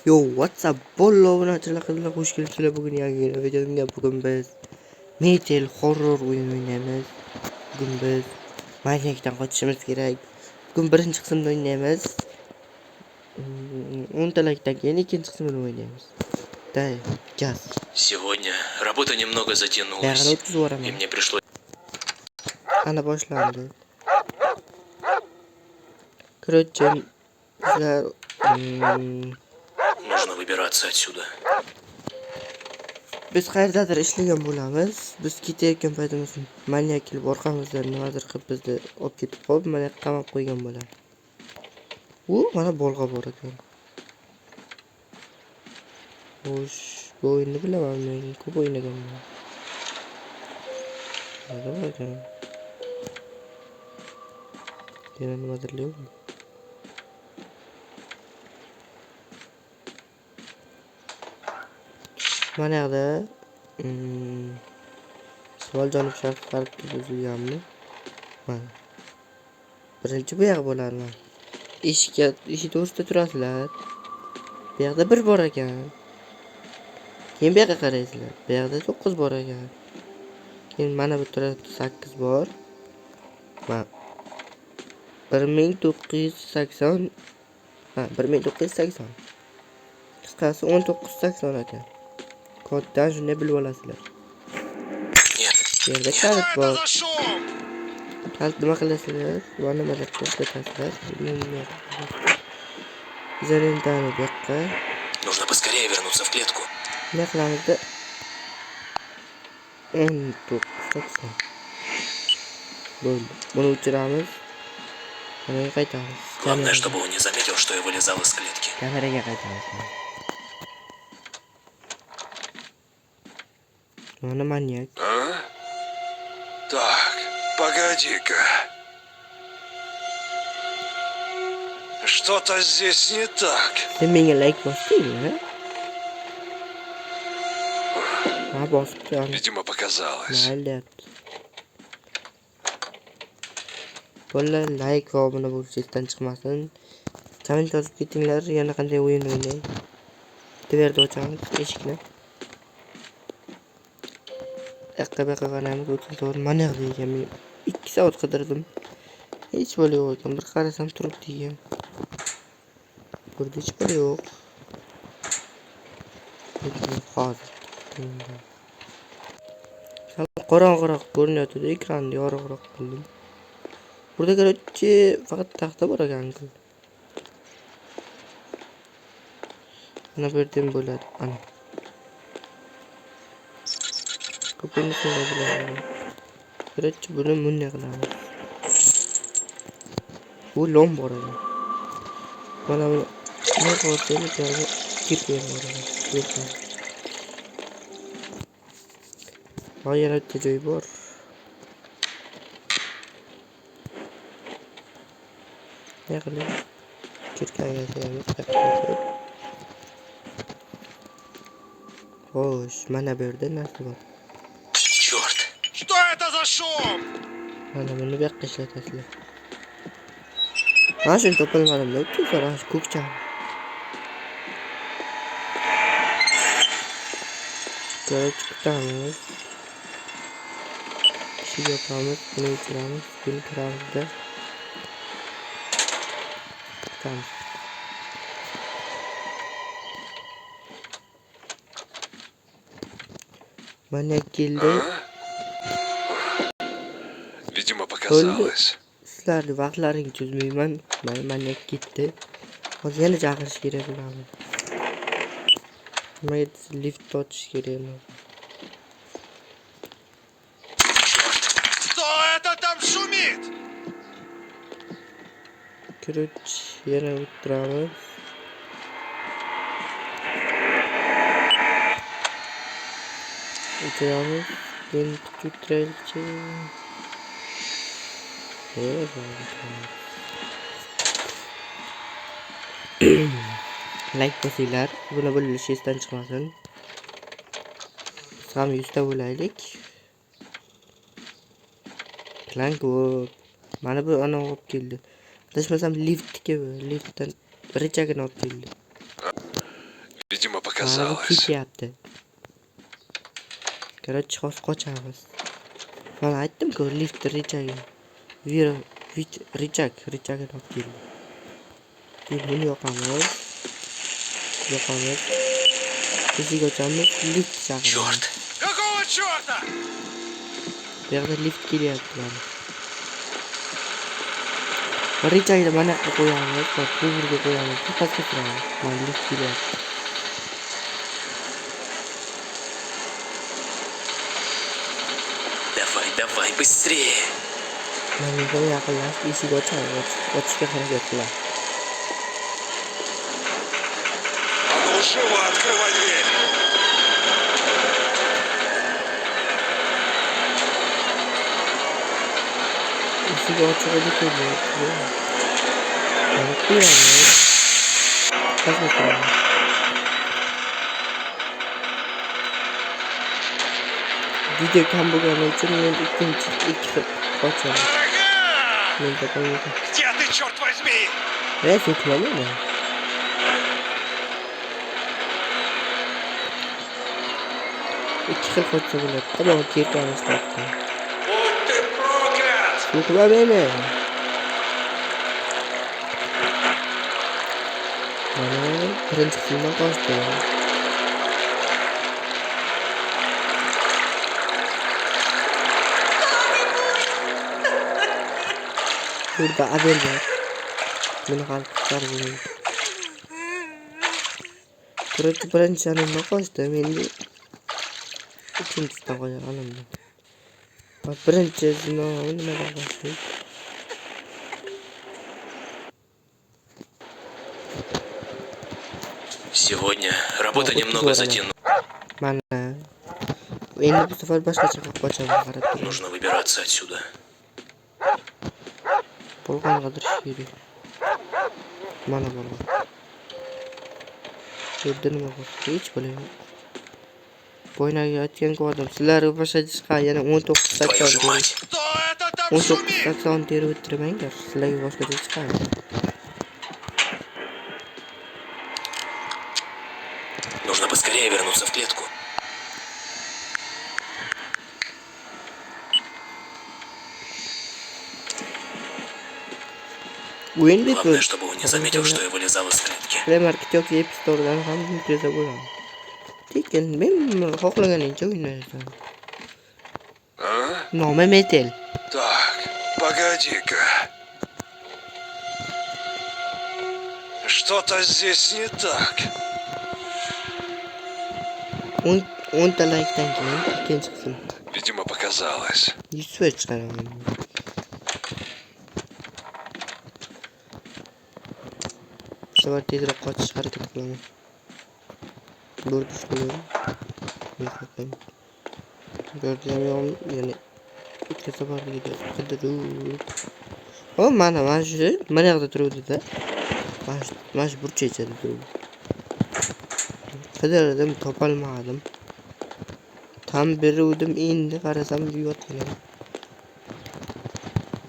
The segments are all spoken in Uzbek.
Yo, what's up? Bollo bilan chilaqilar xush kelibsizlar. Bugun yangi videomga bugun biz Metal horror o'yin o'ynaymiz. Bugun biz Minecraftdan qochishimiz kerak. Bugun birinchi qismni o'ynaymiz. 10 ta like'dan keyin ikkinchi qismini o'ynaymiz. Day, gaz. Сегодня работа немного затянулась, и мне пришлось... Ana boshlandi. Короче, bizlar Нужно выбираться отсюда. biz qayerdadir ishlagan bo'lamiz. Biz ketayotgan paytimizda manyak kelib orqamizdan nimadir qilib bizni olib ketib qolib, mana qamab qo'ygan bo'ladi. U mana bolg'a bor ekan. Xo'sh, bu o'yinni bilaman, men ko'p o'ynaganman. Nima ekan? Yana nimadir yo'qmi? Mana yerda Savol-javob shartlari tuzilganmi? Mana. Birinchi bu yoq bo'ladi. Eshik to'g'risida turasizlar. Bu yoqda 1 bor ekan. Keyin bu yoqqa qaraysizlar. Bu yoqda 9 bor ekan. Keyin mana bu tarafda 8 bor. Mana 1980 1980. Qisqasi 1980 ekan. Koddan shunday bilib olasizlar. Yerda kalit bor. Kalit nima qilasizlar? Mana nima deb ko'rsatasizlar. Zarentani bu yoqqa. Нужно поскорее вернуться в клетку. Nima qilamizda? 1980. Bo'ldi. Buni o'chiramiz. Kameraga qaytamiz. Главное, чтобы он не заметил, что я вылезал из клетки. Kameraga qaytamiz. Mana manyak. Так, погоди-ка. Что-то здесь не так. Sen menga like bosdingmi? Ha, bosib qo'yaman. Видимо, показалось. Mayli. Bolalar like va obuna bo'lish esdan chiqmasin. Komment yozib ketinglar, yana qanday o'yin o'ynay. Tverda ochamiz eshikni. Yoqqa qaraymiz, 34 mana yoqda ekan. Men 2 soat qidirdim. Hech bola yo'q ekan. Bir qarasam turibdi ekan. Burada hech bola yo'q. Hozir. Qorong'iroq ko'rinyapti, ekranni yorug'roq qildim. Burada короче faqat taxta bor ekan-ku. Mana bu yerdan bo'ladi. Ana. Ko'pini shunday bilaman. Короче buni bunday qilamiz. Bu lom bor ekan. Mana bu nima bo'lsa-da kirib bor ekan. Yana bitta joy bor. Yaqinda kirkaga qo'yamiz. Xo'sh, mana bu yerda narsa bor. Черт! Что это за шум? Mana buni bu yoqqa ishlatasizlar. Mana shuni topolmadim-da, o'tiblar, shu ko'kcham. Ko'rib chiqamiz. Eshik yopamiz, buni o'chiramiz, buni kiramizda. Chiqamiz. Mana keldi. Видимо, показалось. Sizlarni vaqtlaringizni cho'zmayman. Mana ketdi. Hozir yana chaqirish kerak bo'ladi. Nimaga lift ochish kerak? Кто это там шумит? Короче, yana o'tiramiz. O'tiramiz. Keyin o'tiraylikchi. Like bosinglar, buni bo'lish esdan chiqmasin. Biz ham 100 ta bo'laylik. Plan ko'p. Mana bu ana olib keldi. Adashmasam liftdan birinchagini olib keldi. показалось. ketyapti. Короче, hozir qochamiz. Mana aytdim-ku, lift richagi. Richagini olib keldi. Buni yoqamiz. Eshik ochamiz, lift chaqiramiz. Черт! Какого черта? Bu yerda lift kelyapti mana. Richagini mana yoqqa qo'yamiz, to'g'riga qo'yamiz, pastga turamiz. Mana lift kelyapti. Давай, быстрее! Mana bunga yaqinlashib eshik ochamiz, ochishga harakat qilamiz. А ну живо открывай дверь. Eshik ochiq edi ko'ryapti. Mana qo'yamiz. Pastga turamiz. Video kam bo'lgani uchun men ikki xil qochaman. Ага! Men topolmadim. Где ты, черт возьми? Yo'qlamadi. Ikki xil qocha bo'ladi. Qadam ketamiz topdim. Будь ты проклят! Yo'qla meni. Mana birinchi qismdan qochdim. Burada Abel var. Beni kalkıklar buluyor. Burası birinchi yanımda koştum. Endi ikincisine koyalım. Bak birincisine nimadan koştum. Сегодня работа немного затянулась. Mana. Endi bu sefer boshqacha qilib qochaman, qarab turing. Нужно выбираться отсюda. Bo'lg'ongadir shiri. Mana bo'lgan. Yerda nima bor? Hech bilmayman. Bo'ynaga aytgan ko'rdim. Sizlarga boshqa chiqqa yana 19 Твою же 80 мать! Кто это там 19 шумит? 80 terib o'tirmanglar. Sizlarga boshqa chiqadi. Нужно поскорее вернуться в клетку. O'yin Главное, bitdi. чтобы он не заметил, что я вылезал из клетки. Premarket yoki App Store'dan ham yuklasa bo'ladi. Lekin men xohlaganingcha o'ynaysan. А? Nomi Metal. Так, погоди-ка. Что-то здесь не так. 10 ta like'dan keyin ikkinchi qism. Видимо, показалось. 100 ga chiqaraman. Savat tezroq qochish harakat qilaman. Bo'rdish qilaman. Gördüğüm yol yani ikki safarligida qidiruv. O mana yoqda turuvdi da. Mana shu burchakchada turuvdi. Qidirdim, topolmadim. Tam beruvdim, endi qarasam yotgan.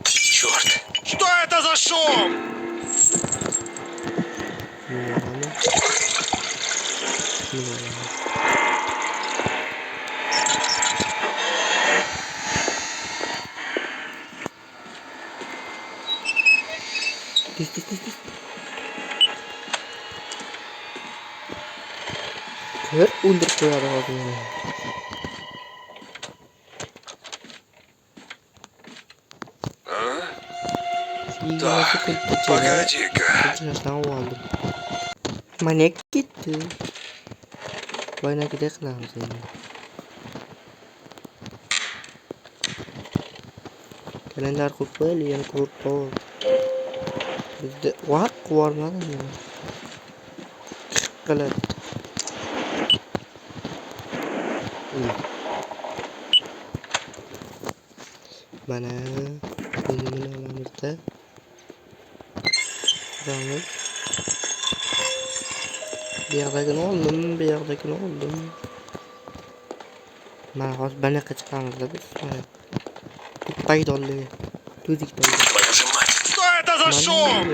Черт! Что это за шум? Dis. Kör o'ldirib qo'yadi hozir. А? Так, погоди-ка. Mana ketdi. Boynagidek qilamiz endi. Kalendar qo'yib qo'yaylik, yana ko'rib qol. Bizda vaqt qo'rmadi. Qiladi. Mana buni olamizda. Quramiz. Bu yoqdagini oldim. Mana hozir bunaqa chiqamizda biz. Paydonli. Tudikda. Твою же мать! Что это за шум?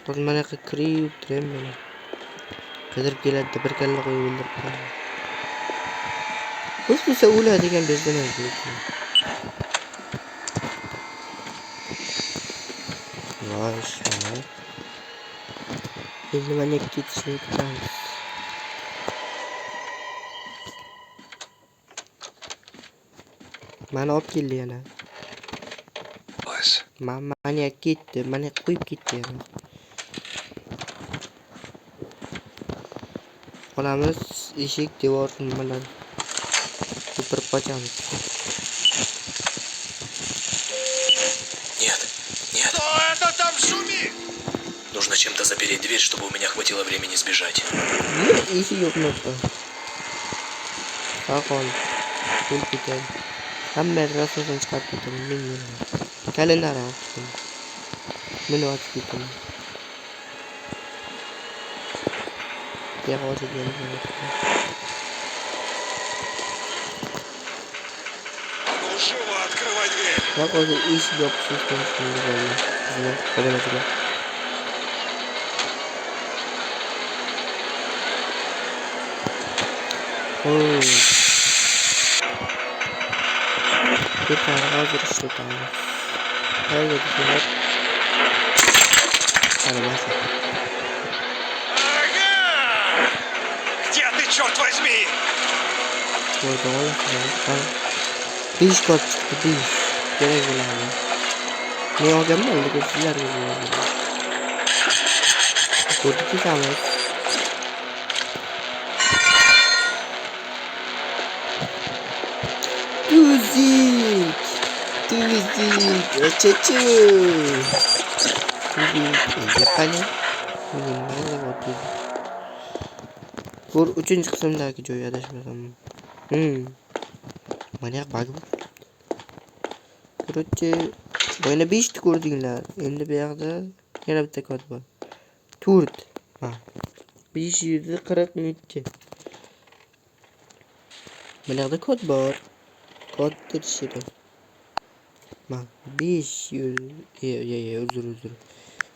Hozir bunaqa kirib turibman. qidirib keladi, bir kalla qo'yib o'ldirib qo'yadi. Hech bo'lsa o'ladi degan bezdamaydi. Voy, shunday. Endi mana ketishni kutamiz. Mana olib keldi yana. Mana ketdi, mana qo'yib ketdi yana. Olamiz eshik devor bilan supurib qochamiz. Нет, нет. Кто это там шумит? Нужно чем-то запереть дверь, чтобы у меня хватило времени сбежать. Niye eshik yo'qmoqda? Qaqon. Qo'l ketadi. Hamma rasosan chiqarib ketaman, men yuraman. Kalendar ochdim. Meni ochib ketaman. Yog'och ekan. А ну живо открывай дверь. Bak o'zi eshik yopish konusunda bo'ldi. Bizlar qo'limizga. Yeter, hozir ishlatamiz. Qayerga bizlar? Ana basa. Ага! Где ты, черт возьми? Burada olacak. Beş kart çıktı, beş. Gerek bulalım. Ne olacağım ben? Öyle sizler gibi. Burada bir tane. Tuzik. Çeçe. Tuzik. Yapani. Nerede var tuzik? Bu 3. kısımdaki joy adashmasam. Manyak bug bu. Короче, mana 5 ta ko'rdinglar. Endi bu yoqda yana bitta kod bor. 4. Ha. 540 Mana yoqda kod bor. Kod tirishidi. Ma 500 uzr.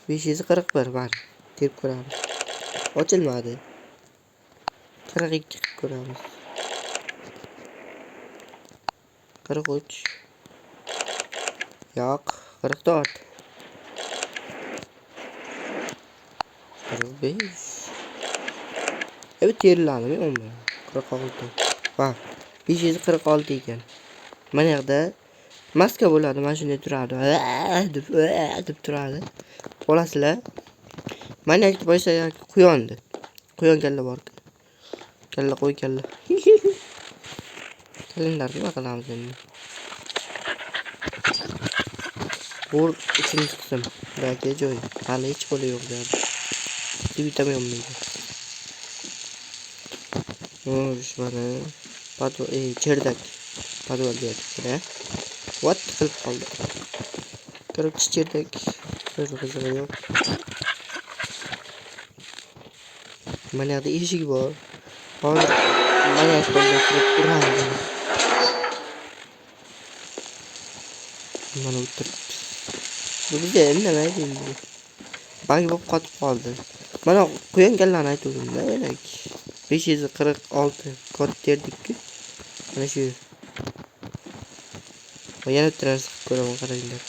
541 bor. Deb ko'ramiz. Ochilmadi. 42 qilib ko'ramiz. 43. Yo'q, 44. 45. Evet, yerilanmi 11. 46. Ha, 546 ekan. Mana yoqda maska bo'ladi, mana shunday turadi. deb turadi. Olasizlar. Mana yoqda boshqa quyondi. Quyon kalla bor. Kalla qo'y kalla. Kalendar nima qilamiz endi? Bu 3. qism. Bularga joy. Hali hech qo'li yo'q der. Bitam yo'qmaydi. Mana pato cherdak. Pato berdi. What qilib qoldi? Короче, cherdak. Bir qizig'i yo'q. Mana yoqda eshik bor. Hozir mana yoqda turadi. Mana o'tiribdi. Bu bizga nima deydi? Bag bo'lib qotib qoldi. Mana quyon kallani aytuvdim-da, demak. 546 kod terdik-ku. Mana shu. Va yana transfer ko'raman, qaranglar.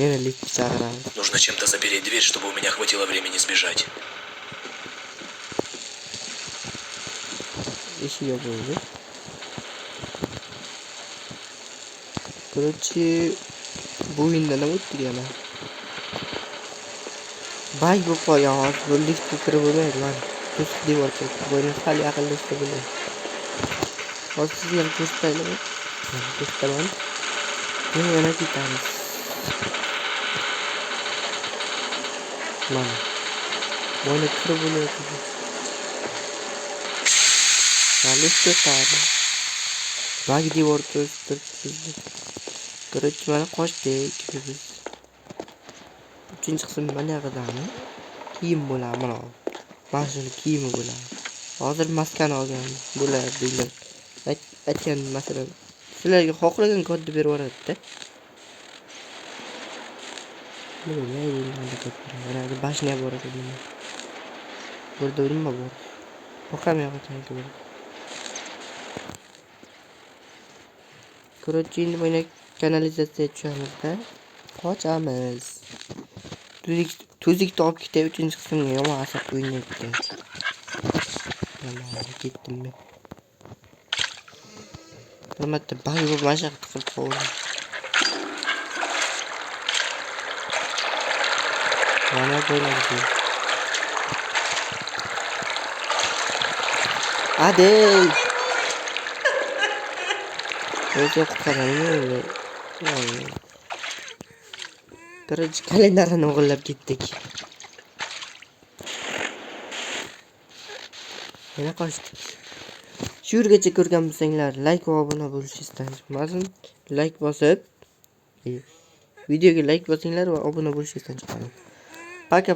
Yana lift chaqiramiz. Нужно чем-то запереть дверь, чтобы у меня хватило времени сбежать. Eshik yopildi. Короче, bu o'yinda nima o'tdi yana? Bag bo'lib qolgan, hozir bu liftga kirib bo'lmaydi. Mana to'siq devor turibdi. Buni hali aqllashtirib bo'lmaydi. Hozir sizlarga ko'rsataymi? Ko'rsataman. Yana ketamiz. Mana. Buni kirib bo'lmaydi. Liftga qara. Bag devor turibdi. Короче, mana qochdik biz. 3. qism mana yoqdami? Kiyim bo'ladi mana. Mana shuni kiyimi bo'ladi. Hozir maskani olgan bo'ladi deylar. Aytgan masalan, sizlarga xohlagan kodni berib yuboradi-da. Mana bashnya bor ekan. Burada nima bor? Boqam yo'q ekan. Короче, endi mana kanalizatsiyaga tushamiz-da. Qochamiz. Tuzlikni olib ketay, 3-qismga yomon asab o'ynayapti. Mana ketdim men. Bir marta bang bo'lib mashaq qilib qoldim. Mana bo'ladi. Adey. O'zi qaramaydi. Короче, kalendarni o'g'irlab ketdik. Yana qochdik. Shu yergacha ko'rgan bo'lsanglar, like va obuna bo'lishingizni unutmasin. Like bosib, videoga like bosinglar va obuna bo'lishingizni unutmang. Paka.